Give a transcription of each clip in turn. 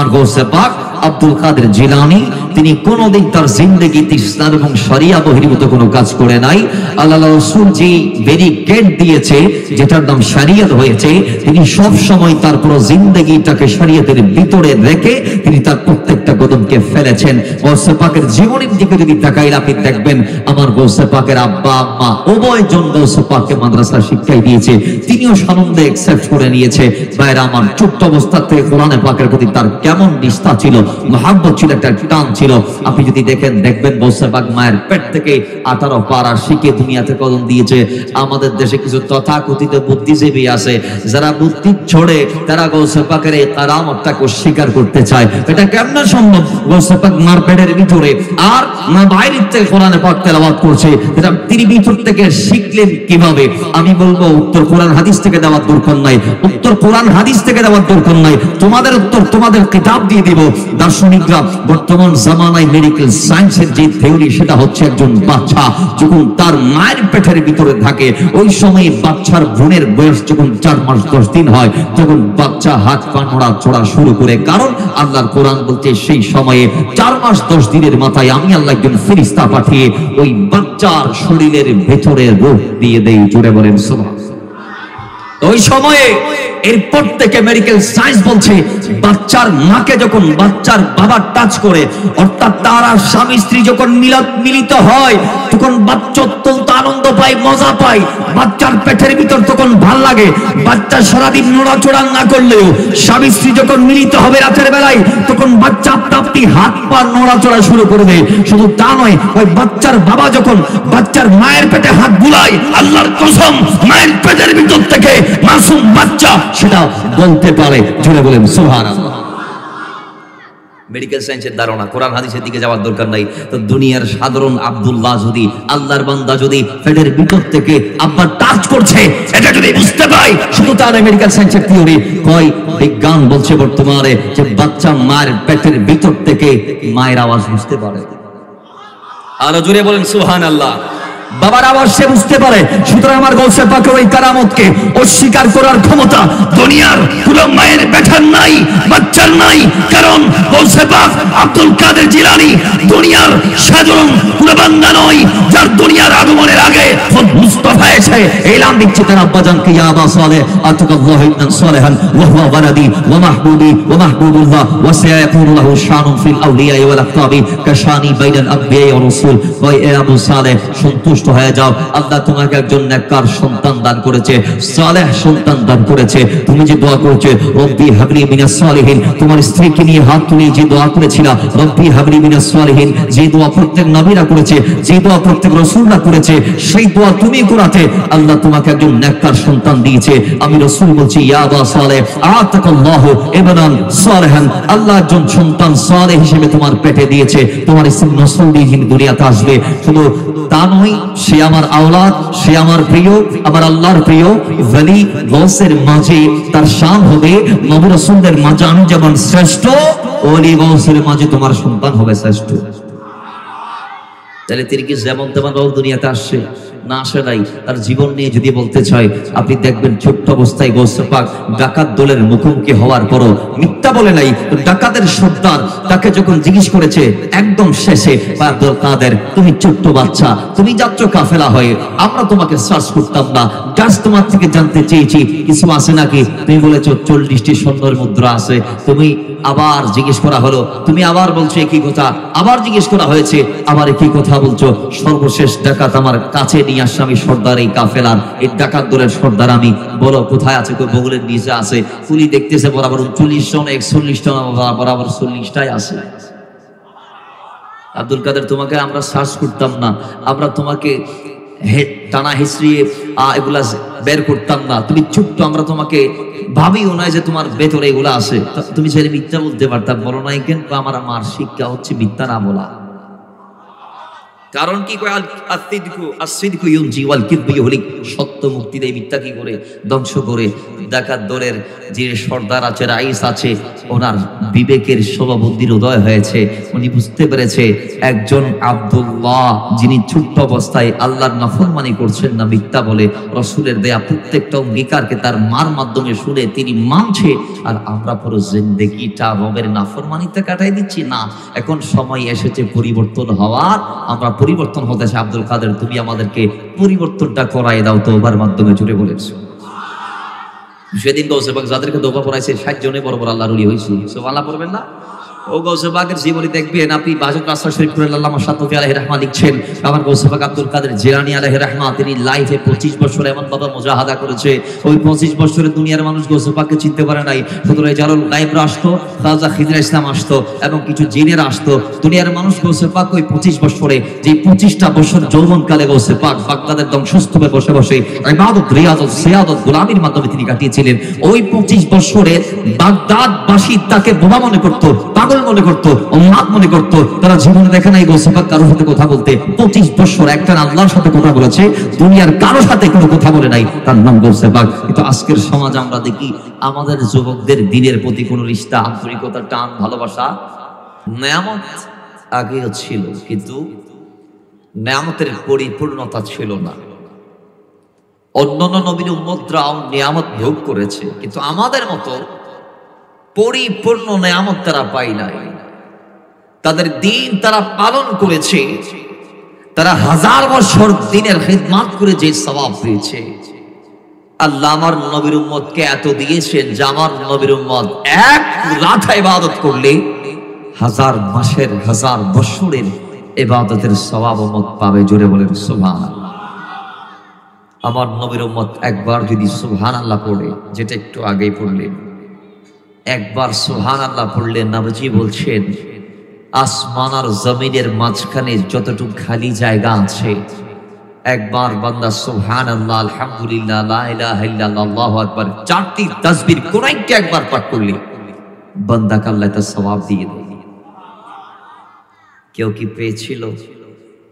আমার গৌসে পাক আব্দুল কাদের জিলানী তিনি কোনদিন তার জিন্দেগিতে ইসলাম এবং শরিয়া বহির্ভূত কোনো কাজ করে নাই। আল্লাহ রাসূল যে ব্যারিকেড দিয়েছে যেটার নাম শরিয়ত হয়েছে, তিনি সব সময় তার পুরো জিন্দেগিটাকে শরিয়তের ভিতরে রেখে তিনি তার প্রত্যেকটা কদমকে ফেলেছেন। গৌসে পাকের জীবনের দিকে যদি তাকাইলে আপনি দেখবেন আমার গৌসে পাকের আব্বা আম্মা উভয়জন গৌসে পাককে মাদ্রাসা শিক্ষাই দিয়েছে, তিনিও সানন্দে অ্যাকসেপ্ট করে নিয়েছে। ভাইরা আমার, ছোট্ট অবস্থা থেকে কোরআনে পাকের প্রতি তার কেমন নিষ্ঠা ছিল, মহব্বত ছিল, একটা টান ছিল। আপনি যদি দেখবেন গৌসে পাক মায়ের পেট থেকে 18 পারা শিখে দুনিয়াতে কদম দিয়েছে। আমাদের দেশে কিছু তথাকথিত বুদ্ধিজীবী আছে যারা বুদ্ধি ছড়ে তারা গৌসে পাকের এই কারামতটাকে স্বীকার করতে চায়। এটা কেমনে সম্ভব? গৌসে পাক মার পেটের ভিতরে আর মা বাইরের থেকে কোরআনে পাক তেলাওয়াত করছে, এটা তিনি ভিতর থেকে শিখলেন কিভাবে? আমি বলবো উত্তর কোরআন হাদিস থেকে দেওয়ার দরকার নাই, উত্তর কোরআন হাদিস থেকে দেওয়ার দরকার নাই, তোমাদের উত্তর তোমাদের কিতাব দিয়ে দিব। দার্শনিকরা বর্তমান জামানায় মেডিকেল সায়েন্সের যে থিওরি সেটা হচ্ছে একজন বাচ্চা যখন তার মায়ের পেটের ভিতরে থাকে ওই সময় বাচ্চার ভ্রূণের বয়স যখন 4 মাস 10 দিন হয় তখন বাচ্চা হাত পা নড়াচড়া শুরু করে। কারণ আল্লাহর কোরআন বলছে সেই সময়ে 4 মাস 10 দিনের মাথায় আমি আল্লাহ একজন ফেরেশতা পাঠিয়ে ওই বাচ্চার শরীরের ভেতরে রূহ দিয়ে দেই। জুড়ে বলেন সুবহানাল্লাহ। ওই সময়ে এরপর থেকে মেডিকেল সায়েন্স বলছে বাচ্চার মাকে যখন বাচ্চার বাবা টাচ করে, অর্থাৎ তারা স্বামী স্ত্রী যখন মিলিত হয় তখন বাচ্চা অত্যন্ত আনন্দ পায়, মজা পায়, বাচ্চার পেটের ভিতর তখন ভাল লাগে। বাচ্চা সারাদিন নড়াচড়া না করলেও স্বামী স্ত্রী যখন মিলিত হবে রাতের বেলায় তখন বাচ্চা আপনি হাত পা নড়াচড়া শুরু করে দেয়। শুধু তা নয়, ওই বাচ্চার বাবা যখন বাচ্চার মায়ের পেটে হাত বুলায়, আল্লাহর কসম মায়ের পেটের ভিতর থেকে মাসুম বাচ্চা সেটা বলতে পারে। জুড়ে বলেন সুবহানাল্লাহ। মেডিকেল সায়েন্সের ধারণা, কোরআন হাদিসের দিকে যাওয়ার দরকার নাই। তো দুনিয়ার সাধারণ আব্দুল্লাহ যদি, আল্লাহর বান্দা যদি পেটের ভিতর থেকে আব্বা টাচ করছে এটা যদি বুঝতে পায়, শুধু তার মেডিকেল সায়েন্সের থিওরি কয়, বিজ্ঞান বলছে বর্তমানে যে বাচ্চা মায়ের পেটের ভিতর থেকে মায়ের আওয়াজ বুঝতে পারে। আর জুড়ে বলেন সুবহানাল্লাহ। বাবার আওয়াজ সে বুঝতে পারে। সুতরাং আমার গৌসে পাকের ওই কারামতকে অস্বীকার করার ক্ষমতা দুনিয়ার পুরো মায়ের পেটের নাই, বাচ্চার নাই। কারণ গৌসে পাক আব্দুল কাদের জিলানী দুনিয়ার সাধারণ পুরো বান্দা নয়, যার দুনিয়ার আগমনের আগে খুদ মুস্তাফা এসে এলান দিচ্ছে তার আব্বাজানকে, ইয়া আবা সালেহ আতাকাল্লাহু ইন্নান সালেহান ওয়া হুয়া ওয়ালাদি ওয়া মাহবুবি ওয়া মাহবুবুল্লাহ ওয়া সায়াকুনু লাহু শানুন ফিল আউলিয়া ওয়াল আকতাবি কাশানি বাইনাল আম্বিয়া ওয়া রাসূল। ওয়া ইয়া আবু সালেহ সন্তুষ্ট হয়ে যাও, আল্লাহ তোমাকে একজন নেককার সন্তান দান করেছে, সালেহ সন্তান দান করেছে। তুমি যে দোয়া করেছো রব্বি হাবলি মিনাস সালিহিন, তোমার স্ত্রীকে নিয়ে হাত তুলে যে দোয়া করেছিলা রব্বি হাবলি মিনাস সালিহিন, যে দোয়া প্রত্যেক নবীরা করেছে, যে দোয়া প্রত্যেক রাসূলরা করেছে, সেই দোয়া তুমি করাতে আল্লাহ তোমাকে একজন নেককার সন্তান দিয়েছে। আমি রাসূল বলছি ইয়া আবা সালেহ আতাকাল্লাহু ইবনান সালেহান, আল্লাহ একজন সন্তান সালেহ হিসেবে তোমার পেটে দিয়েছে, তোমার স্ত্রী নসল দিয়ে দুনিয়াতে আসবে। শুধু তা নয়, সে আমার আওলাদ, সে আমার প্রিয়, আমার আল্লাহর প্রিয় ওলি গৌসের মাঝে তার শান হবে নবী রাসূলদের মাঝে আমি যেমন শ্রেষ্ঠ, ওলি গৌসের মাঝে তোমার সন্তান হবে শ্রেষ্ঠ। তাহলে তিনি কি যেমন তেমন দুনিয়াতে আসছে না আসে নাই, তার জীবন নিয়ে যদি বলতে চাই আপনি দেখবেন ছোট্ট অবস্থায় গৌসে পাক ডাকাত দলের মুখোমুখি হওয়ার পরও মিথ্যা বলে নাই। ডাকাতের সর্দার তাকে যখন জিজ্ঞেস করেছে একদম শেষে, আব্দুল কাদের তুমি ছোট্ট বাচ্চা, তুমি যাচ্ছ কাফেলা হয়ে, আমরা তোমাকে সার্চ করতাম না, জাস্ট তোমার থেকে জানতে চেয়েছি কিছু আছে নাকি। তুমি বলেছো 40টি স্বর্ণের মুদ্রা আছে। তুমি আবার জিজ্ঞেস করা হলো, তুমি আবার বলছো একই কথা, আবার জিজ্ঞেস করা হয়েছে, আবার একই কথা বলছো। সর্বশেষ ডাকাত আমার কাছে নিয়ে আসছে, আমি সর্দার এই কাফেলার, এই ডাকাত দলের সর্দার আমি, বলো কোথায় আছে? বগলের নিচে আছে। পুলিশ দেখতেছে বরাবর 39 জন 41 জন বরাবর 40টাই আছে। আব্দুল কাদের তোমাকে আমরা সার্চ করতাম না, আমরা তোমাকে টানা হিস্ট্রি এগুলা বের করতাম না, তুমি ছোট্ট, আমরা তোমাকে ভাবিও নয় যে তোমার ভেতরে এগুলা আছে। তুমি ছেলে মিথ্যা বলতে পারতাম, বলো নাই কেন? আমার শিক্ষা হচ্ছে মিথ্যা না বলা। কারণ কি কয় আসিদকু ইউনজি ওয়াল কিযবু ইহলিক, সত্য মুক্তি দেয়, মিথ্যা কি করে ধ্বংস করে। ডাকাত দলের যে সর্দার আছে, রাইস আছে, ওনার বিবেকের শোভাবুদ্ধির উদয় হয়েছে। উনি বুঝতে পেরেছে একজন আব্দুল্লাহ যিনি ছোট্ট অবস্থায় আল্লাহর নাফরমানি করছেন না, মিথ্যা বলে রাসূলের দেয়া প্রত্যেকটা অঙ্গীকারকে তার মার মাধ্যমে শুনে তিনি মানছে, আর আমরা পুরো জিন্দেগিটা রবের নাফরমানিতে কাটাই দিচ্ছি না। এখন সময় এসেছে পরিবর্তন হওয়ার, আমরা পরিবর্তন হতে চাই। আব্দুল কাদের, তুমি আমাদেরকে পরিবর্তনটা করাই দাও তোবার মাধ্যমে, জুড়ে বলেছো। সেদিন গৌসে পাক যাদেরকে দোয়া পড়াইছে 60 জনে বড় বড় আল্লাহর ওলি হইছে, সুবহানাল্লাহ পড়বেন না? ও গৌসে পাকের জীবনী দেখবেন আপনি, বাজুক রাসূল শরীফ করে আল্লামা শাতফি আলাইহির রাহমাত লিখছেন, আমার গৌসে পাক আব্দুল কাদের জিলানী আলাইহির রাহমাত, তিনি লাইফে 25 বছর এমন ভাবে মুজাহাদা করেছে, ওই 25 বছরে দুনিয়ার মানুষ গৌসে পাককে চিনতে পারে নাই। সুতরাং জালাল গায়বরা আসতো, খাজা খিজরা ইসলাম আসতো এবং কিছু জিনেরা আসতো। দুনিয়ার মানুষ গৌসে পাক ওই 25 বছরে, যে 25টা বছর যৌবনকালে গৌসে পাক বাগদাদের ধ্বংসস্তূপে বসে বসে ইবাদত, রিয়াজত, সিয়াদত, গোলামির মাধ্যমে তিনি কাটিয়েছিলেন। ওই 25 বছরে বাগদাদবাসী তাকে বোমা মনে করতো, পাগল মনে করতো, উম্মাদ মনে করতো। তারা জীবনে দেখে নাই গৌসে পাক কারোর সাথে কথা বলতে। 25 বছর একটা আল্লাহর সাথে কথা বলেছে, দুনিয়ার কারোর সাথে কোনো কথা বলে নাই, তার নাম গৌসে পাক। কিন্তু আজকের সমাজ আমরা দেখি আমাদের যুবকদের দিনের প্রতি কোনো রিশতা, আন্তরিকতা, টান, ভালোবাসা, নেয়ামত আগেও ছিল কিন্তু নেয়ামতের পরিপূর্ণতা ছিল না। অন্যান্য নবীর উম্মতরাও নিয়ামত ভোগ করেছে, কিন্তু আমাদের মতো পরিপূর্ণ নিয়ামত তারা পায় নাই। তাদের দিন তারা পালন করেছে, তারা 1000 বছর দিনের খিদমত করে যে সওয়াব পেয়েছে। আল্লাহ আমার নবীর উম্মতকে এত দিয়েছেন যে আমার নবীর উম্মত এক রাত ইবাদত করলে 1000 মাসের 1000 বছরের ইবাদতের সওয়াব উম্মত পাবে। জোরে বলেন সুবহানাল্লাহ। আমার নবীর উম্মত একবার যদি সুবহানাল্লাহ পড়ে, যেটা একটু আগেই পড়লেন, একবার সুবহানাল্লাহ পড়লে নবীজি বলছেন আসমান আর জমিনের মাঝখানে যতটুকু খালি জায়গা আছে, একবার বান্দা সুবহানাল্লাহ, আলহামদুলিল্লাহ, লা ইলাহা ইল্লাল্লাহ, আল্লাহু আকবার, 4টি তাসবিহ কোন একটা একবার পাঠ করলে বান্দাকে আল্লাহ তার সওয়াব দিয়ে দেয়। কেউ কি পেয়েছিল?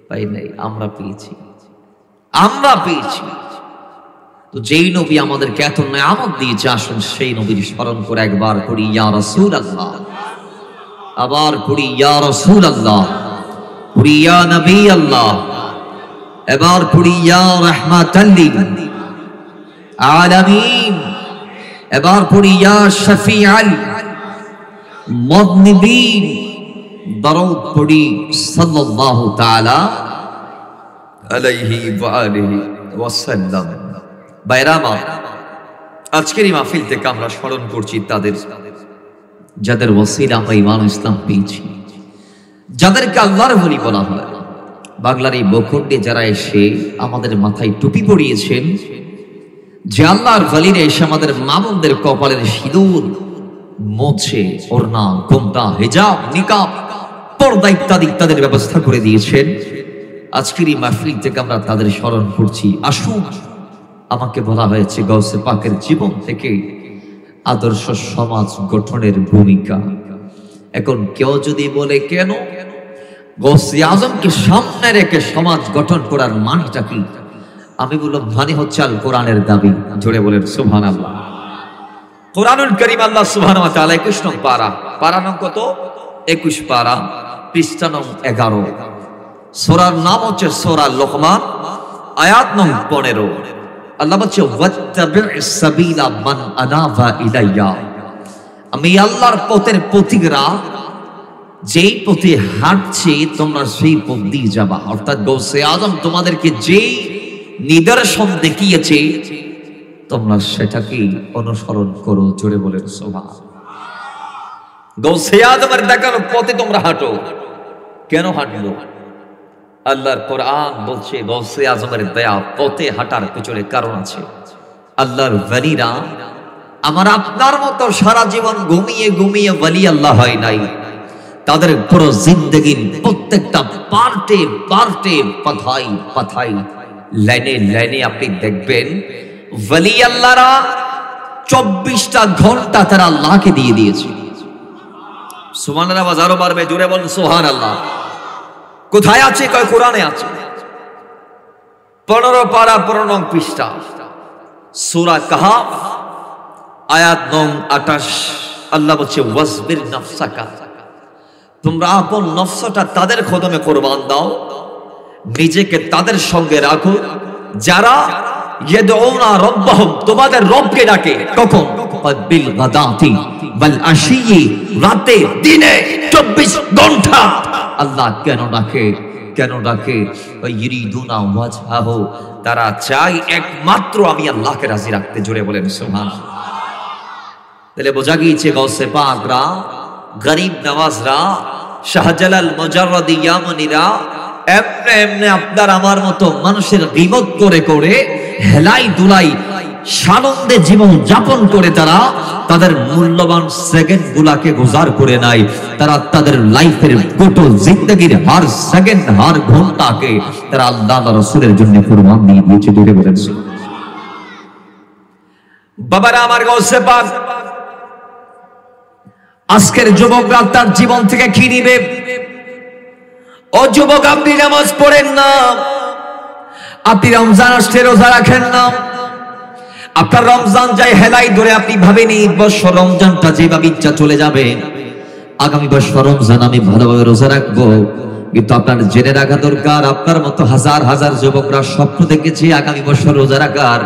পাই নাই, আমরা পেয়েছি, আমরা পেয়েছি। তো যেই নবী আমাদেরকে এত নিয়ামত দিয়েছে, আসুন সেই নবীর স্মরণ করে একবার করি ইয়া রাসূলুল্লাহ, আবার করি ইয়া রাসূলুল্লাহ, করি ইয়া নবী আল্লাহ, এবার করি ইয়া রাহমাতাল লিল আলামিন, এবার করি ইয়া শাফিআল মুযনিবিন, দরুদ পড়ি সাল্লাল্লাহু তাআলা আলাইহি ওয়া আলিহি ওয়াসাল্লাম। বাইরামা, আজকের এই মাহফিল থেকে আমরা স্মরণ করছি তাদের যাদের ওসিলা আমরা ঈমান ইসলাম পেয়েছি, যাদেরকে আল্লাহর ওলি বলা হয়। বাংলার এই ভূখণ্ডে যারা এসে আমাদের মাথায় টুপি পরিয়েছেন, যে আল্লাহর ওলিরা এসে আমাদের মা বোনদের কপালের সিঁদুর মোছে, ওড়না, গোমটা, হিজাব, নিকাব, পর্দা ইত্যাদি ইত্যাদির ব্যবস্থা করে দিয়েছেন, আজকের এই মাহফিল থেকে আমরা তাদের স্মরণ করছি। আসুন, আমাকে বলা হয়েছে গাউসে পাকের জীবন থেকে আদর্শ সমাজ গঠনের ভূমিকা। এখন কেউ যদি বলে কেন গাউসে আজমকে সামনে রেখে সমাজ গঠন করার মানেটা কি, আমি বললাম মানে হচ্ছে আল কোরআনের দাবি। জোরে বলেন সুবহানাল্লাহ। কোরআনুল কারীম আল্লাহ সুবহানাহু ওয়া তাআলা 21 নং পারা, পারা নং কত? 21 পারা, পৃষ্ঠা নং 11। সূরার নাম হচ্ছে সূরা লোকমান, আয়াত নং 15। আল্লাহ বলছে ওয়াত্তাবি'স সাবিলা মান আনাবা ইলাইয়া, আমি আল্লাহর পথের পথিকরা যেই পথে হাঁটছে তোমরা সেই পথ দিয়ে যাবা। অর্থাৎ গাউসে আজম তোমাদেরকে যেই নিদর্শন দেখিয়েছে তোমরা সেটাকেই অনুসরণ করো। জোরে বলেন সুবহানাল্লাহ। গাউসে আজমের দেখানো পথে তোমরা হাঁটো। কেন হাঁটবো? আল্লাহর কোরআন বলছে গাউসে আজমের দয়া পথে হাঁটার পেছনে কারণ আছে। আল্লাহর ওলিরা আমার আপনার মতো সারা জীবন ঘুমিয়ে ঘুমিয়ে ওলি আল্লাহ হয় নাই। তাদের পুরো জিন্দেগির প্রত্যেকটা পার্টে পার্টে, পাথাই পাথাই, লাইনে লাইনে আপনি দেখবেন ওলি আল্লাহরা 24টা ঘন্টা তারা আল্লাহকে দিয়ে দিয়েছে। সুবহানাল্লাহ। বাজারও পারবে, জোরে বলেন সুবহানাল্লাহ। কোথায় আছে? কয় কোরআনে আছে। 15 পারা 15 নং পৃষ্ঠা, সূরা কাহাফ, আয়াত নং 28। আল্লাহ বলছে ওয়াসবির নাফসাকা, তোমরা আপন নফসটা তাদের কদমে কুরবান দাও, নিজেকে তাদের সঙ্গে রাখো যারা ইয়াদউনা রাব্বাহুম, তোমাদের রবকে ডাকে। কখন? বিল গাদাতি ওয়াল আশিয়ি, রাতে দিনে 24 ঘন্টা। আল্লাহ কেন ডাকে? কেন ডাকে? ইরিদুনা ওয়াজহাহু, তারা চাই একমাত্র আমি আল্লাহকে রাজি রাখতে। জোরে বলেন সুবহানাল্লাহ। তাহলে বোঝা গিয়েছে গৌসে পাকরা, গরিব নওয়াজরা, শাহজালাল মুজাররদি ইয়ামানিরা এমনে এমনে আপনার আমার মতো মানুষের গীবত করে করে হেলাই দুলাই সানন্দে জীবন যাপন করে তারা তাদের মূল্যবান সেকেন্ড গুলাকে গুজার করে নাই। তারা তাদের লাইফের গোটো জিন্দগির হার সেকেন্ড হার ঘন্টাকে তারা আল্লাহ রাসূলের জন্য কুরবান দিয়ে দিয়েছে। দূরে বলেছে বাবারা আমার গৌসে পাক, আজকের যুবকরা তার জীবন থেকে কি নিবে? ও যুবক, আপনি নামাজ পড়েন না, আপনি রমজান আসছে রোজা রাখেন না, আপনার রমজান যায় হেলাই ধরে, আপনি ভাবেনি বছর রমজানটা যেভাবে ইচ্ছা চলে যাবে, আগামী বছর রমজান আমি ভালোভাবে রোজা রাখবো। কিন্তু আপনার জেনে রাখা দরকার, আপনার মতো হাজার হাজার যুবকরা স্বপ্ন দেখেছে আগামী বছর রোজা রাখার।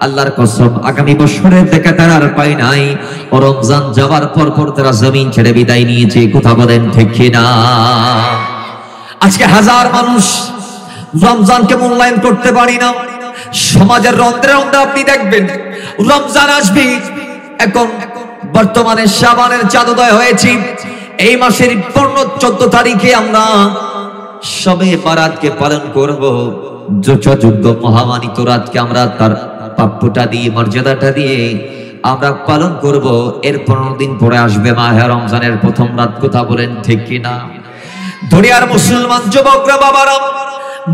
আল্লাহর কসম, আগামী বছরের দেখা তারা আর পায় নাই। ও রমজান যাওয়ার পর পর তারা জমিন ছেড়ে বিদায় নিয়েছে। কথা বলেন ঠিক কিনা? আজকে হাজার মানুষ রমজানকে মূল্যায়ন করতে পারি না। সমাজের রন্ধ্রে রন্ধ্রে আপনি দেখবেন রমজান আসবে। এখন বর্তমানে শাবানের চাঁদোদয় হয়েছে। এই মাসের 14 তারিখে আমরা শবে বারাতকে পালন করব। যথাযোগ্য মহামানিত রাতকে আমরা তার প্রাপ্যটা দিয়ে, মর্যাদাটা দিয়ে আমরা পালন করব। এর 15 দিন পরে আসবে মাহে রমজানের প্রথম রাত। কথা বলেন ঠিক কিনা? দুনিয়ার মুসলমান যুবকরা, বাবারা,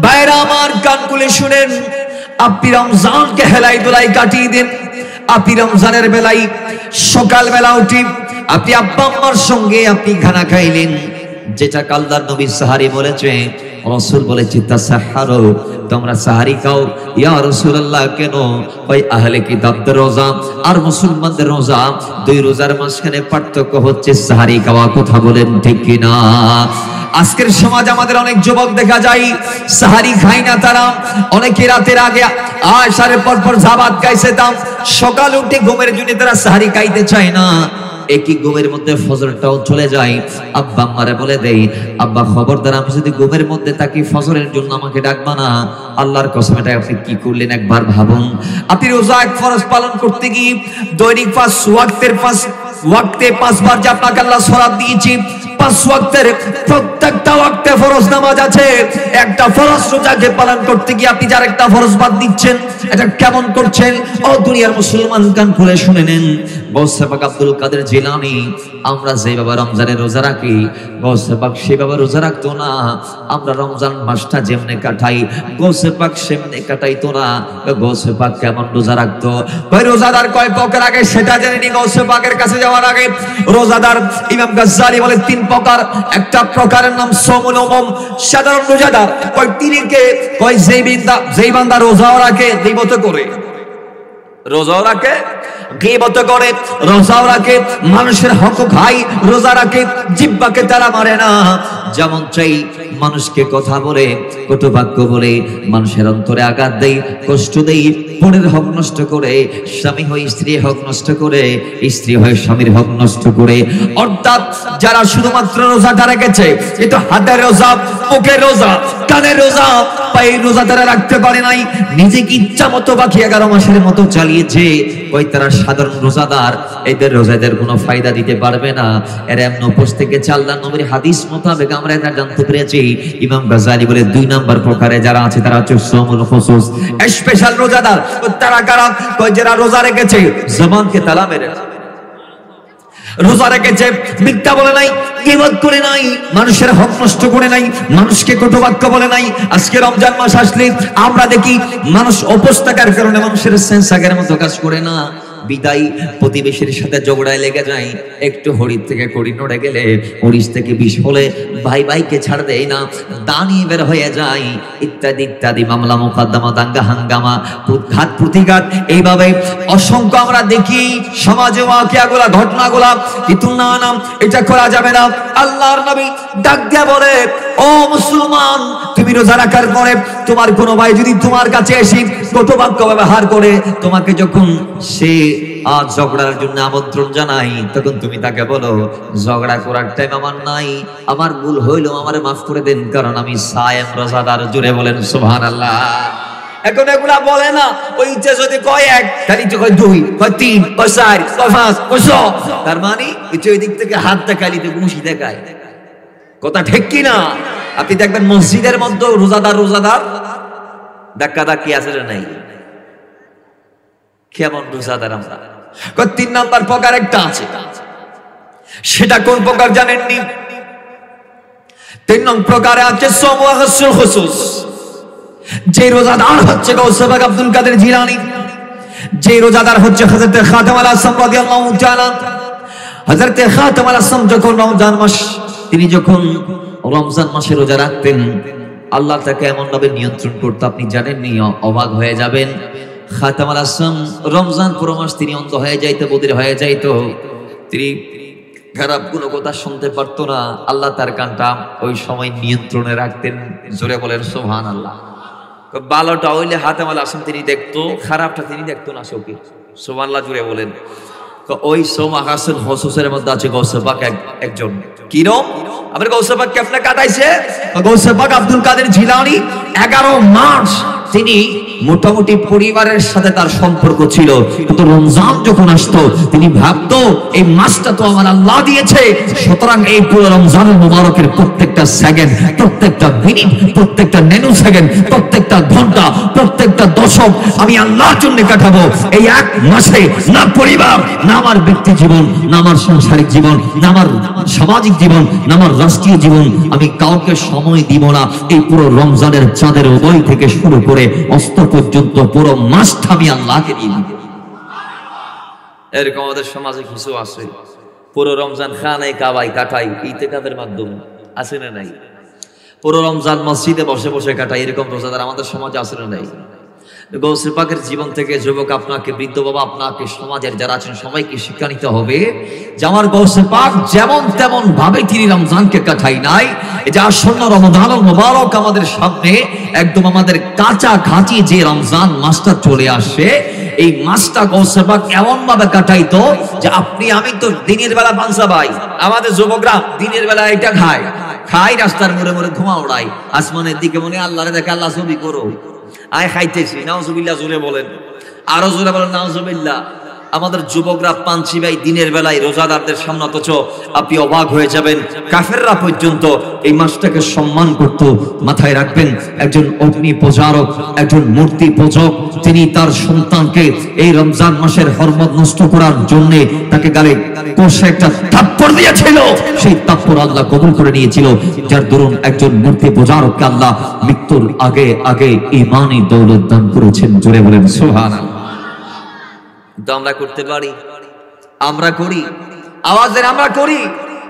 ভাইরা আমার, কান খুলে শুনেন। আপনি রমজানকে হেলাই দোলাই কাটিয়ে দেন। আপনি রমজানের বেলায় সকাল বেলা উঠি আপনি আব্বা আম্মার সঙ্গে আপনি খানা খাইলেন, যেটা আল্লাহর নবী সাহারি বলেছে। রাসূল বলেছে তাসাহারু, তোমরা সাহারি খাও। ইয়া রাসূলুল্লাহ, কেন? ওই আহলে কিতাবদের রোজা আর মুসলমানদের রোজা, দুই রোজার মাঝখানে পার্থক্য হচ্ছে সাহারি খাওয়া। কথা বলেন ঠিক কিনা? আজকের সমাজ আমাদের অনেক যুবক দেখা যায় সাহারি খায় না। তারা অনেকে রাতের আগে আয়সারের পর পর জাবাত খাইছে, তাম সকাল উঠে ঘুমের জন্য তারা সাহারি খাইতে চায় না। একই ঘুমের মধ্যে ফজরটাও চলে যায়। আব্বা আম্মারে বলে দেই, আব্বা খবরদার, আমি যদি ঘুমের মধ্যে থাকি ফজরের জন্য আমাকে ডাকবা না। আল্লাহর কসম, এটা আপনি কি করলেন একবার ভাবুন। আপনি রোজা এক ফরজ পালন করতে গিয়ে দৈনিক 5 ওয়াক্তে 5 বার যে আপনাকে আল্লাহ সওয়াব দিয়েছি, 5 ওয়াক্তের প্রত্যেকটা ওয়াক্তে ফরজ নামাজ আছে। একটা ফরজ রোজাকে পালন করতে গিয়ে আপনি যার একটা ফরজ বাদ দিচ্ছেন, এটা কেমন করছেন? ও দুনিয়ার মুসলমান, কান খুলে শুনে নেন। গৌসে পাক আব্দুল কাদের জিলানী, আমরা যেভাবে রমজানের রোজা রাখি, গৌসে পাক সেভাবে রোজা রাখতো না। আমরা রমজান মাসটা যেমনে কাটাই, গৌসে পাক সেমনে কাটাইতো না। গৌসে পাক কেমন রোজা রাখতো? ওই রোজাদার কয় প্রকার আগে সেটা জেনে নি। গৌসে পাকের কাছে যাওয়ার আগে রোজাদার ইমাম গাজ্জালি বলে 3 প্রকার। একটা প্রকারের নাম সমুল উমুম, সাধারণ রোজাদার। কয় তিনি কে? কয় যেই বান্দা রোজাও রাখে গীবত করে, রোজাও রাখে গীবত করে, রোজাও রাখে মানুষের হক খায়, রোজা রাখে জিহ্বাকে তারা মারে না। যেমন চাই মানুষকে কথা বলে, কটুবাক্য বলে, মানুষের অন্তরে আঘাত দেয়, কষ্ট দেয়, বোনের হক নষ্ট করে, স্বামী হয়ে স্ত্রীর হক নষ্ট করে, স্ত্রী হয়ে স্বামীর হক নষ্ট করে। অর্থাৎ যারা শুধুমাত্র রোজাটা রেখেছে, এটা হাতের রোজা, মুখের রোজা, কানের রোজা, পায়ের রোজা তারা রাখতে পারে নাই, নিজেকে ইচ্ছা মতো বাকি 11 মাসের মতো চালিয়েছে, ওই তারা সাধারণ রোজাদার। এদের রোজাদের কোনো ফায়দা দিতে পারবে না। এর এমন উপোস থেকে আল্লাহর নবীর হাদিস মোতাবেক আমরা এটা জানতে পেরেছি। ইমাম গাজ্জালি বলে 2 নাম্বার প্রকারে যারা আছে তারা হচ্ছে সাওমুল খুসুস, স্পেশাল রোজাদার। তারা কারা? কয় যারা রোজা রেখেছে, জবানকে তালা মেরে রোজা রেখেছে, মিথ্যা বলে নাই, গীবত করে নাই, মানুষের হক নষ্ট করে নাই, মানুষকে কটুবাক্য বলে নাই। আজকে রমজান মাস আসলে আমরা দেখি মানুষ উপোস থাকার কারণে মানুষের সেন্স আগের মতো কাজ করে না। বিদায় প্রতিবেশীর সাথে ঝগড়ায় লেগে যায়, একটু হরির থেকে কড়ি নড়ে গেলে, হরিশ থেকে বিষ হলে ভাই ভাইকে ছাড় দেয় না, দানি বের হয়ে যায়, ইত্যাদি ইত্যাদি মামলা মোকদ্দমা দাঙ্গা হাঙ্গামা ঘাত প্রতিঘাত, এইভাবে অসংখ্য আমরা দেখি সমাজে ওয়াকিয়াগুলা ঘটনাগুলা। কিন্তু না না, এটা করা যাবে না। আল্লাহর নবী ডাক দিয়া বলে, ও মুসলমান, তুমি রোজা রাখার পরে তোমার কোনো ভাই যদি তোমার কাছে এসে কটু বাক্য ব্যবহার করে তোমাকে যখন সে ঝগড়ার জন্য আমন্ত্রণ জানাই, তখন তুমি তাকে বলো, ঝগড়া করার টাইম আমার নাই, আমার ভুল হইলো, আমারে মাফ করে দেন, কারণ আমি সায়েম রোজাদার। জুড়ে বলেন সুবহানাল্লাহ। এখন এগুলা বলে না, ওই যে যদি কয় এক, তাহলে তো কয় দুই, কয় তিন, কয় চার, কয় পাঁচ, কয় ছয়, তার মানে ওই দিক থেকে হাত দেখালি তো ঘুষি দেখায়। কথা ঠিক কি না? আপনি দেখবেন মসজিদের মধ্যে রোজাদার রোজাদার ধাক্কা ধাক্কি আছে না নাই? কেমন রোজাদার আমরা? 3 নাম্বার প্রকার একটা আছে, সেটা কোন প্রকার জানেননি? 3 নং প্রকারে আছে সাওয়াহুল খুসুস। যে রোজাদার হচ্ছে গাউস পাক আব্দুল কাদের জিলানী, যে রোজাদার হচ্ছে হযরত খাতাম আল আসম রাদিয়াল্লাহু তাআলা। হযরত খাতাম আল আসম যখন রমজান মাস, তিনি যখন রমজান মাসে রোজা রাখতেন, আল্লাহ তাকে এমন ভাবে নিয়ন্ত্রণ করতো, আপনি জানেননি, অবাক হয়ে যাবেন। খাতাম আল আসম রমজান পুরো মাস তিনি অন্ধ হয়ে যাইতো, বধির হয়ে যাইতো, তিনি খারাপ কোনো কথা শুনতে পারতো না। আল্লাহ তার কানটা ওই সময় নিয়ন্ত্রণে রাখতেন। জোরে বলেন সুবহানাল্লাহ। ভালোটা হইলে খাতাম আল আসম তিনি দেখতো, খারাপটা তিনি দেখতো না। চোখে সুবহানাল্লাহ জুড়ে বলেন। ওই সাওয়াহুল খুসুসের মধ্যে আছে গাউস পাক একজন। কিরম? আমার গাউস পাক কেমনে কাটাইছে? গাউস পাক আব্দুল কাদের জিলানী 11 মাস তিনি মোটামুটি পরিবারের সাথে তার সম্পর্ক ছিল। তো রমজান যখন আসতো, তিনি ভাবতো এই মাসটা তো আমার আল্লাহ দিয়েছে, সুতরাং এই পুরো রমজানুল মুবারকের প্রত্যেকটা সেকেন্ড, প্রত্যেকটা মিনিট, প্রত্যেকটা ন্যানো সেকেন্ড, প্রত্যেকটা ঘন্টা, প্রত্যেকটা দশক আমি আল্লাহর জন্য কাটাবো। এই এক মাসে না পরিবার, না আমার ব্যক্তি জীবন, না আমার সাংসারিক জীবন, না আমার সামাজিক জীবন, না আমার রাষ্ট্রীয় জীবন, আমি কাউকে সময় দিব না। এই পুরো রমজানের চাঁদের উদয় থেকে শুরু করে অস্ত পর্যন্ত পুরো মাসটা আমি আল্লাহকে দিয়ে দিব। এরকম আমাদের সমাজে কিছু আছে, পুরো রমজান খানায় কাবায় কাটাই ইতিকাফের মাধ্যমে, আছে না নাই? পুরো রমজান মসজিদে বসে বসে কাটাই, এরকম রোজাদার আমাদের সমাজে আছে না নাই? গাউস পাকের জীবন থেকে যুবক আপনাকে, বৃদ্ধ বাবা আপনাকে, সমাজের যারা আছেন সবাইকে শিক্ষা নিতে হবে যে আমার গাউস পাক যেমন তেমন ভাবে তিনি রমজানকে কাটাই নাই। এই যে আসন্ন রমজানুল মুবারক আমাদের সামনে, একদম আমাদের কাছাকাছি যে রমজান মাসটা চলে আসে, এই মাসটা গাউস পাক এমন ভাবে কাটাইতো যে আপনি আমি তো দিনের বেলা পাঞ্চা ভাই, আমাদের যুবকরা দিনের বেলা এটা খায়, রাস্তার মোড়ে মোড়ে ধোঁয়া ওড়ায়, আসমানের দিকে মনে আল্লাহরে দেখে আল্লাহ ছবি করো, আয় খাইতেছি, নাউজুবিল্লাহ জোরে বলেন, আরো জোরে বলেন নাউজুবিল্লাহ। আমাদের যুবকরা পাঞ্চি ভাই দিনের বেলায় রোজাদারদের সামনে, অথচ আপনি অবাক হয়ে যাবেন কাফেররা পর্যন্ত এই মাসটাকে সম্মান করত। মাথায় রাখবেন, একজন অগ্নি পূজারক, একজন মূর্তি পূজক, তিনি তার সন্তানকে এই রমজান মাসের হরমত নষ্ট করার জন্য তাকে গালে কষে একটা থাপ্পড় দিয়েছিল। সেই থাপ্পড় আল্লাহ কবুল করে নিয়েছিল, যার দরুন একজন মূর্তি পূজারককে আল্লাহ মৃত্যুর আগে আগে ঈমানি দৌলত দান করেছেন। জোরে বলেন সুবহানাল্লাহ। তো আমরা করতে পারি, আমরা করি, আওয়াজের আমরা করি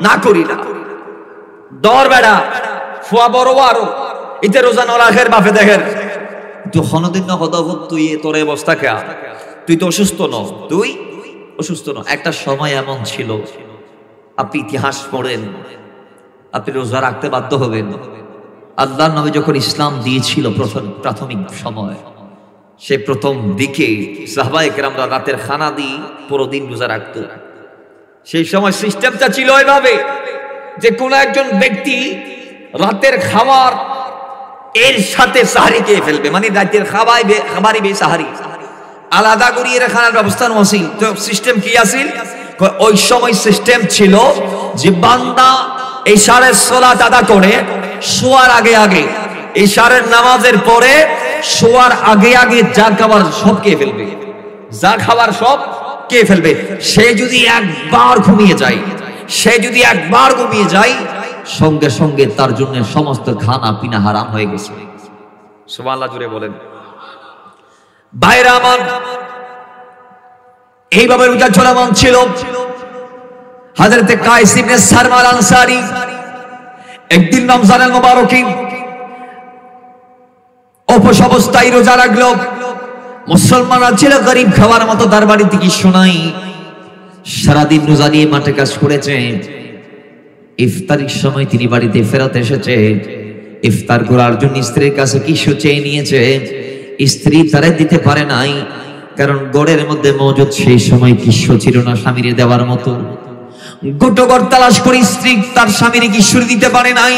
না, করি না। দর বেড়া ফুয়া বড় আরো ইতে রোজা নরাখের বাপে দেখেন তুই হনদিন না হদভত, তুই তোর অবস্থা কে? তুই তো অসুস্থ ন, তুই অসুস্থ ন। একটা সময় এমন ছিল, আপনি ইতিহাস পড়েন, আপনি রোজা রাখতে বাধ্য হবেন। আল্লাহর নবী যখন ইসলাম দিয়েছিল প্রাথমিক সময়, সে প্রথম দিকে সাহাবায়ে কেরামরা রাতের খানা দিয়ে পুরো দিন রোজা রাখত। সেই সময় সিস্টেমটা ছিল এভাবে যে কোন একজন ব্যক্তি রাতের খাবার এর সাথে সাহারি খেয়ে ফেলবে, মানে রাতের খাবারই বে সাহারি আলাদা করিয়ে রাখার ব্যবস্থা নছিল। তো সিস্টেম কি আছিল? ওই সময় সিস্টেম ছিল যে বান্দা ইশারের সালাত আদা করে শোয়ার আগে আগে, ইশারের নামাজের পরে শোয়ার আগে আগে যা খাবার সব খেয়ে ফেলবে, যা খাবার সব খেয়ে ফেলবে। সে যদি একবার ঘুমিয়ে যায়, সঙ্গে সঙ্গে তার জন্য সমস্ত খানা পিনা হারাম হয়ে গেছে। সুবহানাল্লাহ জুড়ে বলেন। ভাইরা আমার, এইভাবে রোজা চলমান ছিল। হযরতে কায়েস ইবনে সারমা আল আনসারী একদিন রমজানুল মুবারকে অবশ অবস্থায় রোজা রাখলো। মুসলমানরা ছিল গরিব, খাওয়ার মতো তার বাড়িতে কিছু নাই। সারাদিন রোজা নিয়ে মাঠে কাজ করেছে। ইফতারের সময় তিনি বাড়িতে ফেরত এসেছে। ইফতার করার জন্য স্ত্রীর কাছে কিছু চেয়ে নিয়েছে। স্ত্রী তারে দিতে পারে নাই, কারণ গড়ের মধ্যে মজুদ সেই সময় কিছু ছিল না স্বামীর দেওয়ার মতো। গোটগড় তালাশ করে স্ত্রী তার স্বামীর কিছু দিতে পারে নাই।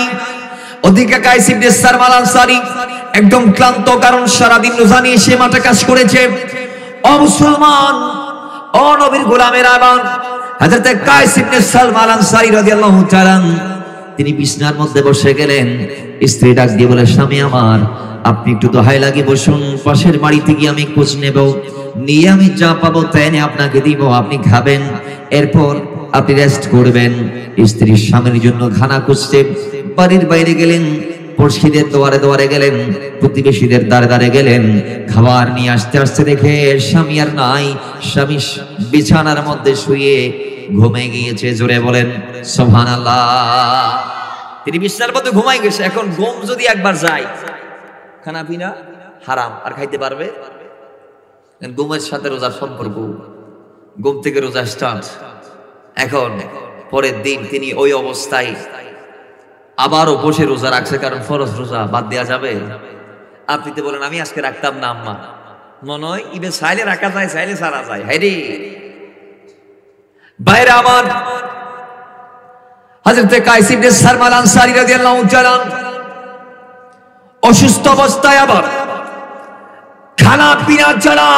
ওদিকে কায়েস ইবনে সারমা আল আনসারী একদম ক্লান্ত, কারণ সারাদিন রোজা নিয়ে সে মাঠে কাজ করেছে। ও মুসলমান, ও নবীর গোলামের আমান, হযরত কায়েস ইবনে সারমা আল আনসারী রাদিয়াল্লাহু তাআলা তিনি বিছানার মধ্যে বসে গেলেন। স্ত্রী ডাক দিয়ে বলে, স্বামী আমার, আপনি একটু দোহাই লাগে বসুন, পাশের বাড়িতে গিয়ে আমি খোঁজ নেব, নিয়ে আমি যা পাবো তাই এনে আপনাকে দিব, আপনি খাবেন, এরপর আপনি রেস্ট করবেন। স্ত্রীর স্বামীর জন্য খানা খুঁজতে বাড়ির বাইরে গেলেন, পড়শিদের দুয়ারে দুয়ারে গেলেন, প্রতিবেশীদের দ্বারে দ্বারে গেলেন। খাবার নিয়ে আসতে আসতে দেখে স্বামী আর নাই, স্বামী বিছানার মধ্যে শুয়ে ঘুমিয়ে গিয়েছে। জোরে বলেন সুবহানাল্লাহ। তিনি বিছানার মধ্যে ঘুমাই গেছে। এখন ঘুম যদি একবার যায়, খানা পিনা হারাম, আর খাইতে পারবে? ঘুমের সাথে রোজার সম্পর্ক, ঘুম থেকে রোজা স্টার্ট। এখন পরের দিন তিনি ওই অবস্থায় আবারও বসে রোজা রাখছে, কারণ ফরজ রোজা বাদ দেওয়া যাবে? আপনি তো বলেন আমি আজকে রাখতাম না আম্মা, মনে হয় ইবে চাইলে রাখা যায়, চাইলে সারা যায়। হাইরে বাইরে আমার, হযরত কায়েস ইবনে সারমা আল আনসারী রাদিয়াল্লাহু তাআলা অসুস্থ অবস্থায় আবার খানা পিনা ছাড়া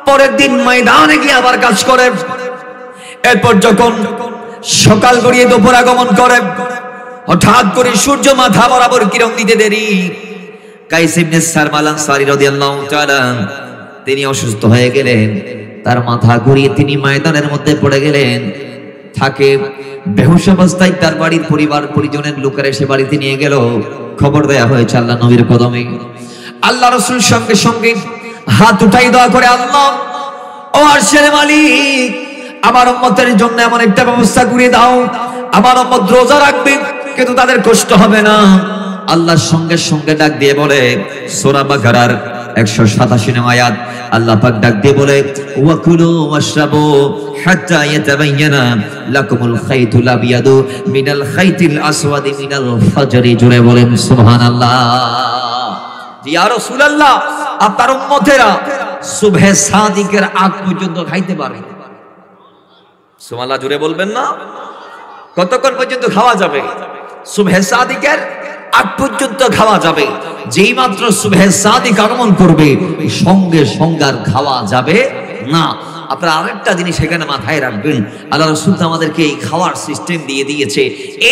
পরের দিন ময়দানে গিয়ে আবার কাজ করে। এরপর যখন সকাল গড়িয়ে দুপুর আগমন করে, হঠাৎ করে সূর্য মাথা বরাবর কিরণ দিতে দেরি। কায়েস ইবনে সারমা আল আনসারী রাদিয়াল্লাহু তাআলা তিনি অসুস্থ হয়ে গেলেন। তার মাথা ঘুরিয়ে তিনি ময়দানের মধ্যে পড়ে গেলেন। থাকে বেহুশ অবস্থায় তার বাড়ির পরিবার পরিজনের লোকেরা এসে বাড়িতে নিয়ে গেল। খবর দেয়া হয়েছে আল্লাহ নবীর কদমে। আল্লাহ রাসূল সঙ্গে সঙ্গে হাত উঠাই দোয়া করে, আল্লাহ ও আরশের মালিক, আমার উম্মতের জন্য এমন একটা ব্যবস্থা করে দাও, আমার উম্মত রোজা রাখবে কিন্তু তাদের কষ্ট হবে না। আল্লাহর সঙ্গে সঙ্গে ডাক দিয়ে বলে, সূরা বাকারার 187 নং আয়াত, আল্লাহ পাক ডাক দিয়ে বলে, ওয়াকুলু ওয়াশরাবু হাত্তা ইয়াতাবায়ানা লাকুমুল খাইতুল আবিয়াদু মিনাল খাইতিল আসওয়াদি মিনাল ফাজরি। জোরে বলেন সুবহানাল্লাহ। ইয়া রাসূলুল্লাহ, আপনার উম্মতেরা সুবহে সাদিকের আগ পর্যন্ত খাইতে পারবে। সুবহানাল্লাহ, জোরে বলবেন না? কতক্ষণ পর্যন্ত খাওয়া যাবে? সুবহে সাদিকের আগ পর্যন্ত খাওয়া যাবে। যেই মাত্র সুবহে সাদিক আগমন করবে, সঙ্গে সঙ্গে আর খাওয়া যাবে না। আপনারা আরেকটা জিনিস সেখানে মাথায় রাখবেন, আল্লাহ রাসূল আমাদেরকে এই খাওয়ার সিস্টেম দিয়ে দিয়েছে।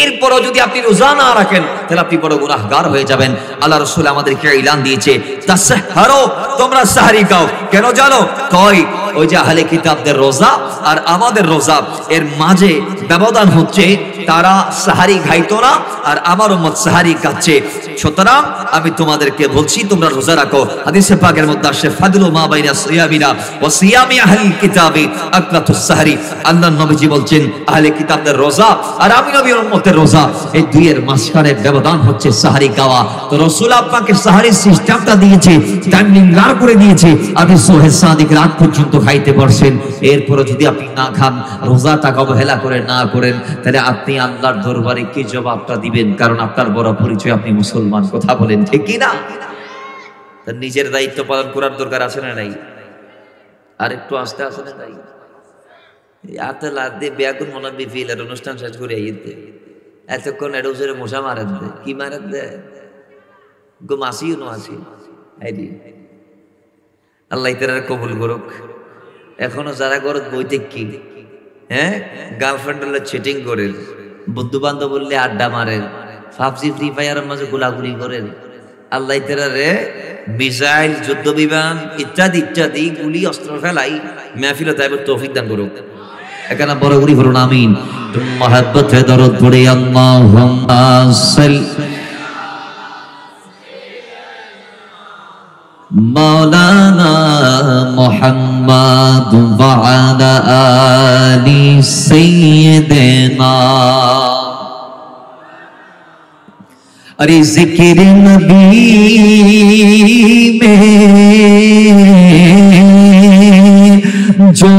এরপরও যদি আপনি রোজা না রাখেন, তাহলে আপনি বড় গুনাহগার হয়ে যাবেন। আল্লাহ রাসূল আমাদেরকে এলান দিয়েছে, তাসাহহারু, তোমরা সাহরি খাও। কেন জানো? কয় ওই যে আহলে কিতাবদের রোজা আর আমাদের রোজা, এর মাঝে ব্যবধান হচ্ছে তারা সাহারি খাইতো না আর আমার উম্মত সাহারি খাচ্ছে। সুতরাং আমি তোমাদেরকে বলছি তোমরা রোজা রাখো। হাদিসে পাকের মধ্যে আসে, ফাদলু মা বাইনা সিয়ামিনা ওয়া সিয়ামি আহলিল কিতাবি আকলাতুস সাহরি। আল্লাহর নবীজি বলছেন, আহলে কিতাবদের রোজা আর আমি নবীর উম্মতের রোজা, এই দুইয়ের মাঝখানে ব্যবধান হচ্ছে সাহারি খাওয়া। তো রাসূল আপনাকে সাহারির সিস্টেমটা দিয়েছে, টাইমিং গার করে দিয়েছে, আপনি সুবহে সাদিক রাত পর্যন্ত খাইতে পারছেন। এরপরে যদি আপনি না খান, রোজাটাকে অবহেলা করে না করেন, তাহলে আপনি আল্লাহর দরবারে কি জবাবটা দিবেন? কারণ আপনার বড় পরিচয় আপনি মুসলমান। কথা বলেন ঠিক কি না? তার নিজের দায়িত্ব পালন করার দরকার আছে না নাই? আর একটু আস্তে আছে না নাই? হাতে লাদ দিয়ে বেয়াকুন মনাবি ফিলের অনুষ্ঠান শেষ করে আইতে এতক্ষণ এটা উজরে মশা মারেন দে, কি মারেন দে, গো মাসিও নো আসি। আল্লাহ তাআলা কবুল করুক। এখনো যারা গরত বইতে কি গার্লফ্রেন্ড হলে চিটিং করে, বন্ধু বান্ধব বললে আড্ডা মারেন, পাবজি ফ্রি ফায়ারের মাঝে গোলাগুলি করেন, আল্লাহ তাআলা রে মিসাইল, যুদ্ধ বিমান ইত্যাদি ইত্যাদি গুলি অস্ত্র ফেলাই মেহফিলে তাইবার তৌফিক দান করুক। এখানে বড় করি বলুন আমিন। মহব্বতে দরুদ পড়ি, আল্লাহুম্মা সাল্লি। مولانا محمد وعلى آل سیدنا ارے ذکر نبی میں جو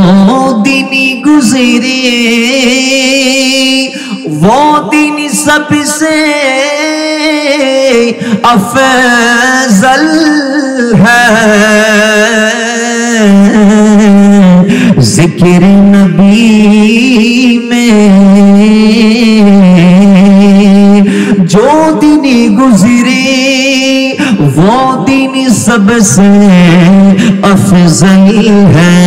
دن گزرے وہ دن سب سے افضل ہے ذکر نبی میں جو دن گزرے وہ دن سب سے افضل ہے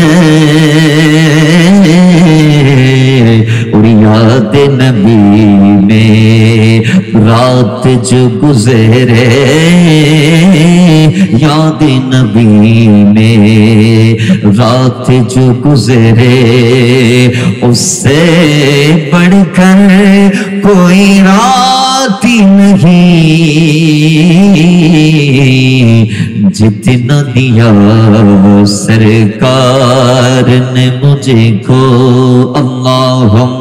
اور یاد نبی میں رات جو گزرے یاد نبی میں رات جو گزرے اس سے بڑھ کر کوئی رات نہیں جتنا دیا سرکار نے مجھے کو اللہم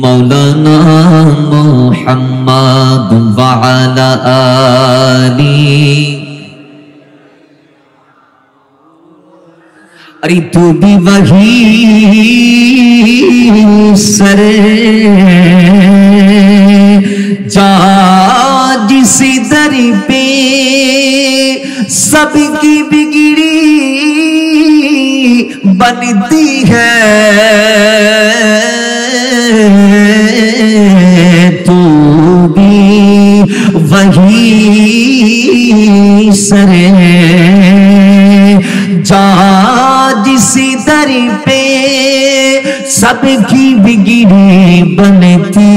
مولانا محمد وعلى آلی ارے تو بھی وہی سر جا جس در پہ سب کی بگڑی بنتی ہے تو بھی وہی سر جا جس در پہ سب کی بگڑی بنتی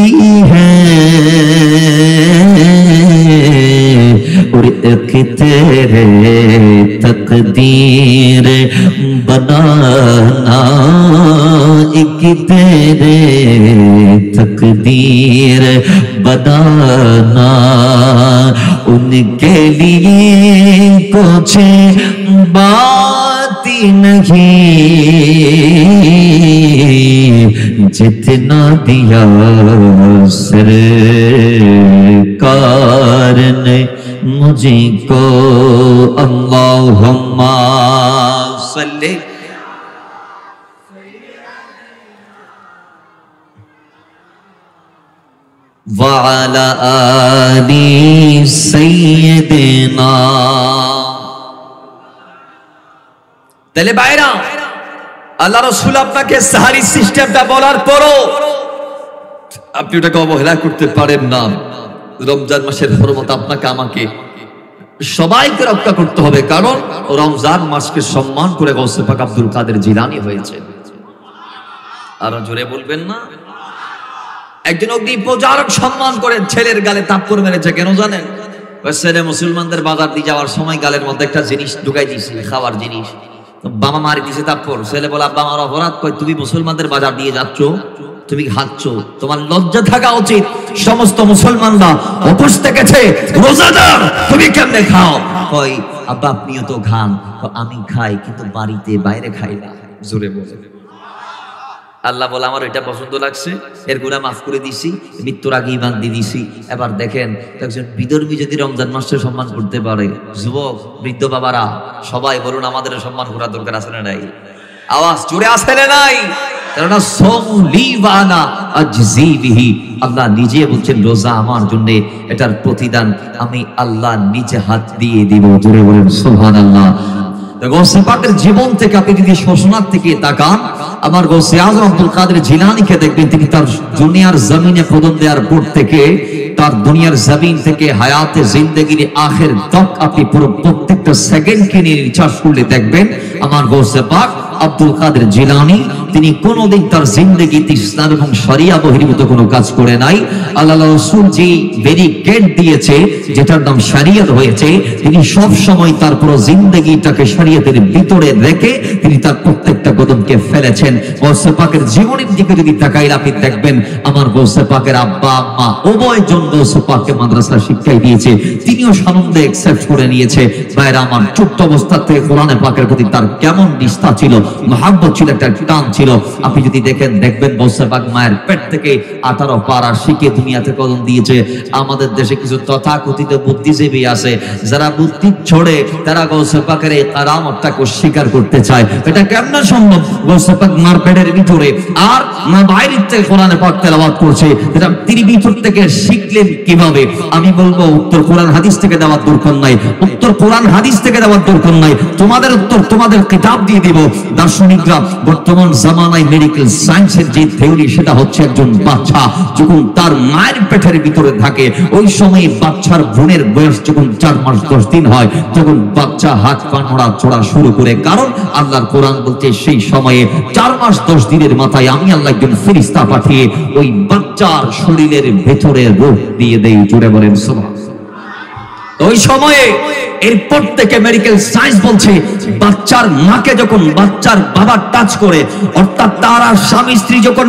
ہے اور ایک تیرے تقدیر بنانا ایک تیرے تقدیر بنانا ان کے لیے کچھ بات نہیں جتنا دیا سرکار نے مجھے کو اللہم صلی وعلی آل سیدنا তাহলে ভাইরা আল্লাহ রাসূল আপনাকে সাহারি সিস্টেমটা বলার পরও আপনি ওটাকে অবহেলা করতে পারেন না। রমজান মাসের হরমত আপনাকে আমাকে সবাইকে রক্ষা করতে হবে, কারণ রমজান মাসকে সম্মান করে গৌসে পাক আব্দুল কাদের জিলানী হয়েছে। আরো জোরে বলবেন না? একজন অগ্নি প্রচারক সম্মান করে ছেলের গালে থাপ্পড় মেরেছে, কেন জানেন? ওই ছেলে মুসলমানদের বাজার দিয়ে যাওয়ার সময় গালের মধ্যে একটা জিনিস ঢুকাই দিয়েছিল, খাওয়ার জিনিস। বাবা মারি দিয়েছে তারপর ছেলে বলে, আব্বা আমার অপরাধ। কই তুমি মুসলমানদের বাজার দিয়ে যাচ্ছ, তুমি খাচ্ছ, তোমার লজ্জা থাকা উচিত। সমস্ত মুসলমানরা উপোস থেকেছে, রোজাদার, তুমি কেমনে খাও? কই আব্বা আপনিও তো খান। আমি খাই কিন্তু বাড়িতে, বাইরে খাই না। জোরে বলে আল্লাহ বলে আমার এটা পছন্দ লাগছে, এর গুনাহ মাফ করে দিছি, মৃত্যুর আগে ঈমান দিয়ে দিছি। এবার দেখেন একজন বিধর্মী যদি রমজান মাসে সম্মান করতে পারে, যুবক বৃদ্ধ বাবারা সবাই বলুন আমাদের সম্মান করা দরকার আছে না নাই? আওয়াজ জোরে আছে না নাই? কারণ সোমু লি ওয়া আনা আজজি বিহি, আল্লাহ নিজে বলছেন রোজা আমার জন্য, এটার প্রতিদান আমি আল্লাহ নিজে হাত দিয়ে দিব। জোরে বলেন সুবহানাল্লাহ। গৌসে পাকের জীবন থেকে আপনি যদি শোষণার থেকে তাকান, আমার গৌসে আজম আব্দুল কাদের জিলানীকে দেখবেন, তিনি তার দুনিয়ার জমিনে কদম দেওয়ার পর থেকে, তার দুনিয়ার জমিন থেকে হায়াতে জিন্দেগির আখের তক আপনি পুরো প্রত্যেকটা সেকেন্ডকে নিয়ে রিচার্জ করলে দেখবেন আমার গৌসে পাক আব্দুল কাদের জিলানী তিনি কোনোদিন তার জিন্দেগিতে ইসলাম এবং শরিয়া বহির্ভূত কোনো কাজ করে নাই। আল্লাহ রাসূল যে ব্যারিকেড দিয়েছে যেটার নাম শরিয়ত হয়েছে, তিনি সব সময় তার পুরো জিন্দেগিটাকে শরিয়তের ভিতরে রেখে তিনি তার প্রত্যেকটা কদমকে ফেলেছেন। গৌসে পাকের জীবনের দিকে যদি তাকাইলে আপনি দেখবেন আমার গৌসে পাকের আব্বা আম্মা উভয়জন গৌসে পাককে মাদ্রাসা শিক্ষাই দিয়েছে, তিনিও সানন্দে অ্যাকসেপ্ট করে নিয়েছে। ভাইরা আমার ছোট্ট অবস্থা থেকে কোরআনে পাকের প্রতি তার কেমন নিষ্ঠা ছিল, মহব্বত ছিল, একটা টান ছিল। আপনি যদি দেখবেন গৌসে পাক মায়ের পেট থেকে 18 পারা শিখে দুনিয়াতে কদম দিয়েছে। আমাদের দেশে কিছু তথাকথিত বুদ্ধিজীবী আছে যারা বুদ্ধি ছড়ে তারা গৌসে পাকের এই কারামতটাকে অস্বীকার করতে চায়। এটা কেমন সম্ভব? গৌসে পাক মার পেটের ভিতরে আর মা বাইরের থেকে কোরআনে পাক তেলাওয়াত করছে, এটা তিনি ভিতর থেকে শিখলেন কিভাবে? আমি বলবো উত্তর কোরআন হাদিস থেকে দেওয়ার দরকার নাই, উত্তর কোরআন হাদিস থেকে দেওয়ার দরকার নাই, তোমাদের উত্তর তোমাদের কিতাব দিয়ে দিব। দার্শনিকরা বর্তমান জামানায় মেডিকেল সায়েন্সের যে থিওরি সেটা হচ্ছে একজন বাচ্চা যখন তার মায়ের পেটের ভিতরে থাকে ওই সময় বাচ্চার ভ্রূণের বয়স যখন 4 মাস 10 দিন হয় তখন বাচ্চা হাত পা নড়াচড়া শুরু করে। কারণ আল্লাহর কোরআন বলতে সেই সময়ে 4 মাস 10 দিনের মাথায় আমি আল্লাহ একজন ফেরেশতা পাঠিয়ে ওই বাচ্চার শরীরের ভেতরে রূহ দিয়ে দেই। জুড়ে বলেন সুবহানাল্লাহ। ওই সময়ে এরপর থেকে মেডিকেল সায়েন্স বলছে বাচ্চার মাকে যখন বাচ্চার বাবা টাচ করে, অর্থাৎ তারা স্বামী স্ত্রী যখন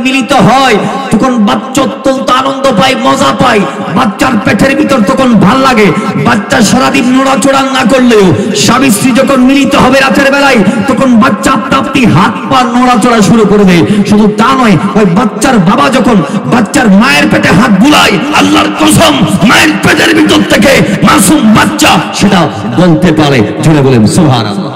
মিলিত হয় তখন বাচ্চা অত্যন্ত আনন্দ পায়, মজা পায়, বাচ্চার পেটের ভিতর তখন ভাল লাগে। বাচ্চা সারাদিন নড়াচড়া না করলেও স্বামী স্ত্রী যখন মিলিত হবে রাতের বেলায় তখন বাচ্চা আপনি হাত পা নড়াচড়া শুরু করবে। শুধু তা নয়, ওই বাচ্চার বাবা যখন বাচ্চার মায়ের পেটে হাত বুলায়, আল্লাহর কসম মায়ের পেটের ভিতর থেকে মাসুম বাচ্চা সেটা বলতে পারে। জুড়ে বলেন সুবহানাল্লাহ।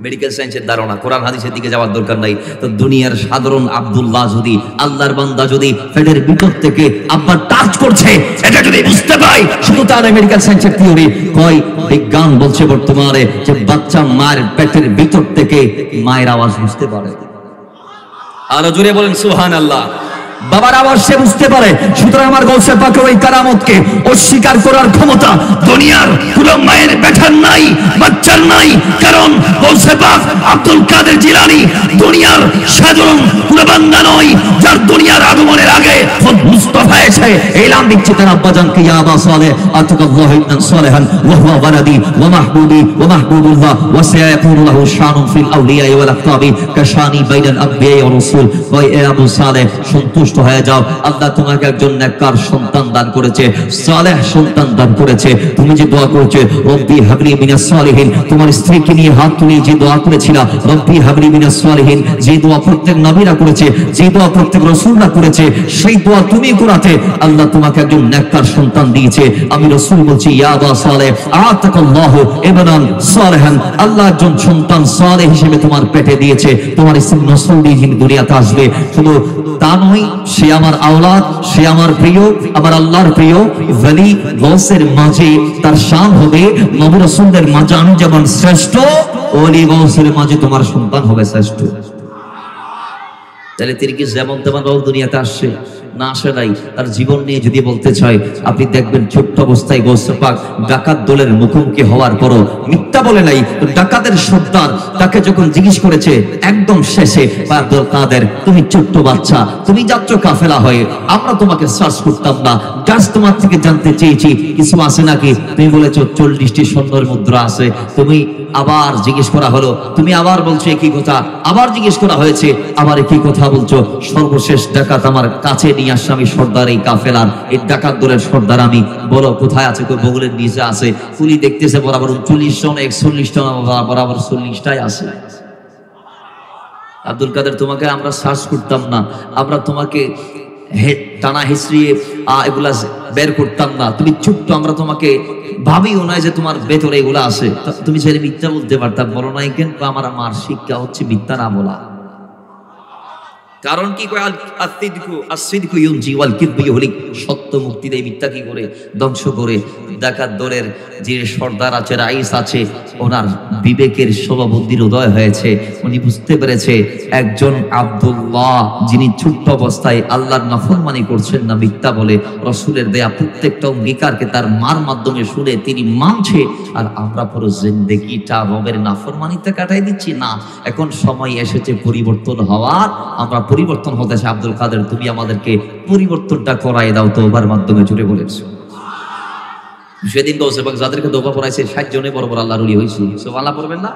মেডিকেল সায়েন্সের ধারণা, কোরআন হাদিসের দিকে যাওয়ার দরকার নাই। তো দুনিয়ার সাধারণ আব্দুল্লাহ যদি, আল্লাহর বান্দা যদি পেটের ভিতর থেকে আব্বা টাচ করছে এটা যদি বুঝতে পাই, শুধু তার মেডিকেল সায়েন্সের থিওরি কয়, বিজ্ঞান বলছে বর্তমানে যে বাচ্চা মায়ের পেটের ভিতর থেকে মায়ের আওয়াজ বুঝতে পারে। আরো জোরে বলেন সুবহানাল্লাহ। বাবার আওয়াজ সে বুঝতে পারে। সুতরাং আমার গৌসে পাকের ওই কারামতকে অস্বীকার করার ক্ষমতা দুনিয়ার পুরো মায়ের পেটের নাই, বাচ্চার নাই। কারণ গৌসে পাক আব্দুল কাদের জিলানী দুনিয়ার সাধারণ পুরো বান্দা নয়, যার দুনিয়ার আগমনের আগে খুদ মুস্তাফা এসে এলান দিচ্ছে তার আব্বাজানকে, ইয়া আবা সালেহ আতাকাল্লাহু ইবনান সালেহান ওয়া হুয়া ওয়ালাদি ওয়া মাহবুবি ওয়া মাহবুবুল্লাহ ওয়া সায়াকুনু লাহু শানুন ফিল আউলিয়া ওয়াল আকতাবি কাশানি বাইনাল আম্বিয়া ওয়া রাসূল। ওয়া আবু সালেহ সন্তুষ্ট হয়ে যাও, আল্লাহ তোমাকে একজন নেককার সন্তান দান করেছে, সালেহ সন্তান দান করেছে। তুমি যে দোয়া করেছো রব্বি হাবলি মিনাস সালিহিন, তোমার স্ত্রীকে নিয়ে হাত তুলে যে দোয়া করেছিল রব্বি হাবলি মিনাস সালিহিন, যে দোয়া প্রত্যেক নবীরা করেছে, যে দোয়া প্রত্যেক রাসূলরা করেছে, সেই দোয়া তুমি করাতে আল্লাহ তোমাকে একজন নেককার সন্তান দিয়েছে। আমি রাসূল বলছি ইয়া আবা সালেহ আতাকাল্লাহু ইবনান সালেহান, আল্লাহ একজন সন্তান সালেহ হিসেবে তোমার পেটে দিয়েছে, তোমার স্ত্রী নসল দিয়ে দুনিয়াতে আসবে। শুধু তা নয়, সে আমার আওলাদ, সে আমার প্রিয়, আমার আল্লাহর প্রিয় ওলি। গৌসের মাঝে তার শান হবে নবী রাসূলদের মাঝে আমি যেমন শ্রেষ্ঠ, ওলি গৌসের মাঝে তোমার সন্তান হবে শ্রেষ্ঠ। তাহলে তিনি কি যেমন তেমন দুনিয়াতে আসছে না, আসে নাই। তার জীবন নিয়ে যদি বলতে চাই, আপনি দেখবেন ছোট্ট অবস্থায় গৌসে পাক ডাকাত দলের মুখোমুখি হওয়ার পরও মিথ্যা বলে নাই। ডাকাতের সর্দার তাকে যখন জিজ্ঞেস করেছে একদম শেষে, আব্দুল কাদের তুমি ছোট্ট বাচ্চা, তুমি যাচ্ছ কাফেলা হয়ে, আমরা তোমাকে সার্চ করতাম না, জাস্ট তোমার থেকে জানতে চেয়েছি কিছু আছে নাকি। তুমি বলেছো 40টি স্বর্ণের মুদ্রা আছে। তুমি আবার জিজ্ঞেস করা হলো, তুমি আবার বলছো একই কথা, আবার জিজ্ঞেস করা হয়েছে, আবার একই কথা বলছো। সর্বশেষ ডাকাত আমার কাছে নিয়ে আসছে, আমি সর্দার এই কাফেলার, এই ডাকাত দলের সর্দার আমি, বলো কোথায় আছে? কই বগলের নিচে আছে। পুলিশ দেখতেছে বরাবর 39 জন 41 জন বরাবর 40টাই আছে। আব্দুল কাদের তোমাকে আমরা সার্চ করতাম না, আমরা তোমাকে টানা হিস্ট্রিয়ে এগুলা বের করতাম না, তুমি ছোট্ট, আমরা তোমাকে ভাবিও নয় যে তোমার ভেতরে এগুলা আছে। তুমি ছেলে মিথ্যা বলতে পারতাম, বলো নাই কেন? আমার শিক্ষা হচ্ছে মিথ্যা না বলা। কারণ কি কয় আসিদকু ইউনজি ওয়াল কিযবু ইহলিক, সত্য মুক্তি দেয়, মিথ্যা কি করে ধ্বংস করে। ডাকাত দলের যে সর্দার আছে, রাইস আছে, ওনার বিবেকের শোভাবুদ্ধির উদয় হয়েছে। উনি বুঝতে পেরেছে একজন আব্দুল্লাহ যিনি ছোট্ট অবস্থায় আল্লাহর নাফরমানি করছেন না, মিথ্যা বলে, রসুলের দেয়া প্রত্যেকটা অঙ্গীকারকে তার মার মাধ্যমে শুনে তিনি মানছে, আর আমরা পুরো জিন্দেগিটা রবের নাফরমানিতে কাটাই দিচ্ছি। না, এখন সময় এসেছে পরিবর্তন হওয়ার, আমরা পরিবর্তন হতে চাই। আব্দুল কাদের, তুমি আমাদেরকে পরিবর্তনটা করাই দাও তোবার মাধ্যমে, জুড়ে বলেছো। সেদিন গৌসে পাক যাদেরকে দোয়া পড়াইছে 60 জনে বড় বড় আল্লাহর ওলি হয়েছে। সুবহানাল্লাহ পড়বেন না?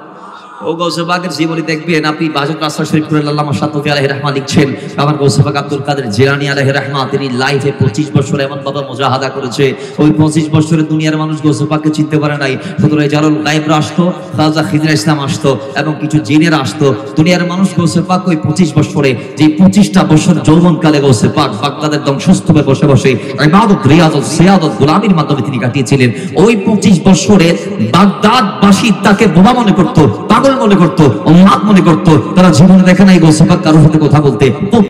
ও গৌসে পাকের জীবনী দেখবেন আপনি, বাজুল রাসূল শরীফ করে আল্লামা শাতফি আলাইহির রাহমাত লিখছেন, আমার গৌসে পাক আব্দুল কাদের জিলানী আলাইহির রাহমাত, তিনি লাইফে 25 বছর এমন ভাবে মুজাহাদা করেছে, ওই 25 বছরে দুনিয়ার মানুষ গৌসে পাককে চিনতে পারে নাই। সুতরাং জালাল গায়বরা আসতো, খাজা খিজরা ইসলাম আসতো, এবং কিছু জিনেরা আসতো। দুনিয়ার মানুষ গৌসে পাক ওই 25 বছরে, যে 25টা বছর যৌবনকালে গৌসে পাক বাগদাদের ধ্বংসস্তূপে বসে বসে ইবাদত, রিয়াজত, সিয়াদত, গোলামির মাধ্যমে তিনি কাটিয়েছিলেন। ওই 25 বছরে বাগদাদবাসী তাকে বোবা মনে করতো, পাগল মনে করতো, উম্মাদ মনে করতো। তারা জীবনে দেখে নাই গৌসে পাক কারোর সাথে কথা বলতে।